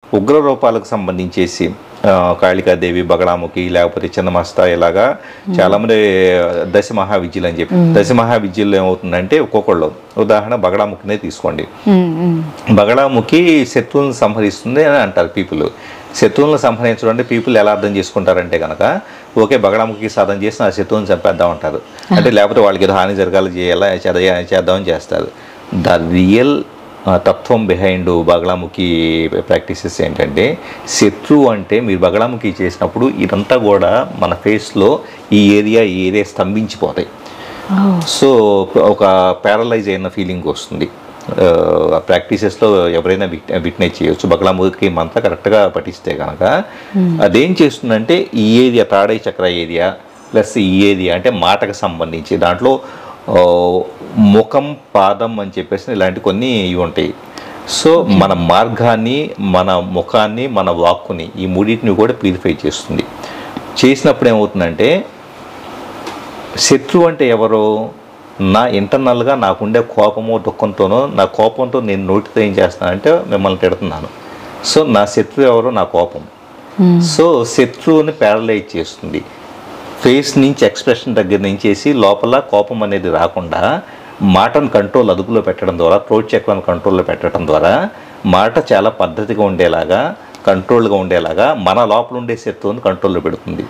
ఉగ్ర రూపాలకు సంబంధించేసి కాళికాదేవి, బగళాముఖి, లేకపోతే చిన్నమస్తా ఇలాగా చాలామంది దశ మహావిద్యలు అని చెప్పి. దశ మహావిద్యల్లో ఏమవుతుందంటే ఒక్కొక్కళ్ళు ఉదాహరణ బగళాముఖినే తీసుకోండి. బగళాముఖి శత్రువులను సంహరిస్తుంది అని అంటారు పీపుల్. శత్రువులను సంహరించడం అంటే పీపుల్ ఎలా అర్థం చేసుకుంటారంటే కనుక ఓకే బగళాముఖికి సాధన చేసి నా శత్రువుని చంపేద్దాం అంటారు. అంటే లేకపోతే వాళ్ళకి ఏదో హాని జరగాలి చేయాలా చేద్దామని చేస్తారు. ద రియల్ తత్వం బిహైండ్ బగళాముఖి ప్రాక్టీసెస్ ఏంటంటే శత్రువు అంటే మీరు బగళాముఖి చేసినప్పుడు ఇదంతా కూడా మన ఫేస్లో ఈ ఏరియా స్తంభించిపోతాయి. సో ఒక ప్యారలైజ్ అయిన ఫీలింగ్ వస్తుంది. ఆ ప్రాక్టీసెస్లో ఎవరైనా విట్నెస్ చేయొచ్చు. బగళాముఖి మంత్రం కరెక్ట్గా పఠిస్తే కనుక అదేం చేస్తుందంటే ఈ ఏరియా తాడై చక్ర ఏరియా ప్లస్ ఈ ఏరియా అంటే మాటకు సంబంధించి దాంట్లో ముఖం, పాదం అని చెప్పేసి ఇలాంటి కొన్ని ఇవి ఉంటాయి. సో మన మార్గాన్ని, మన ముఖాన్ని, మన వాక్కుని ఈ మూడింటిని కూడా ప్యూరిఫై చేస్తుంది. చేసినప్పుడు ఏమవుతుందంటే శత్రువు అంటే ఎవరో నా ఇంటర్నల్గా నాకుండే కోపమో దుఃఖంతోనో నా కోపంతో నేను నోటితో ఏం చేస్తానంటే మిమ్మల్ని తిడుతున్నాను. సో నా శత్రువు ఎవరో నా కోపం. సో శత్రువుని ప్యారలైజ్ చేస్తుంది. ఫేస్ నుంచి ఎక్స్ప్రెషన్ దగ్గర నుంచి లోపల కోపం అనేది రాకుండా మాటను కంట్రోల్ అదుపులో పెట్టడం ద్వారా, థ్రోట్ చక్రాన్ని కంట్రోల్లో పెట్టడం ద్వారా మాట చాలా పద్ధతిగా ఉండేలాగా, కంట్రోల్గా ఉండేలాగా మన లోపల ఉండే శత్రువుని కంట్రోల్లో పెడుతుంది.